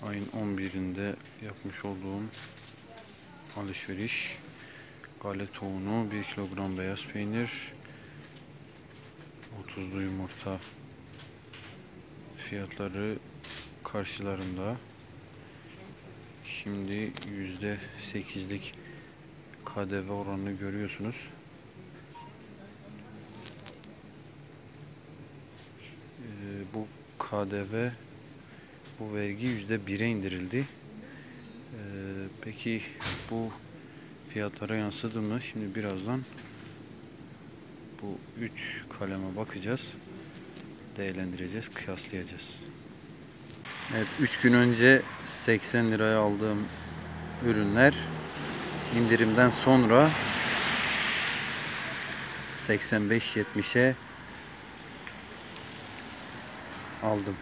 Ayın 11'inde yapmış olduğum alışveriş. Galeta unu, 1 kilogram beyaz peynir, 30'lu yumurta fiyatları karşılarında. Şimdi %8'lik KDV oranını görüyorsunuz. Bu KDV, bu vergi %1'e indirildi. Peki bu fiyatlara yansıdı mı? Şimdi birazdan bu 3 kaleme bakacağız. Değerlendireceğiz, kıyaslayacağız. Evet, 3 gün önce 80 liraya aldığım ürünler indirimden sonra 85-70'e aldım.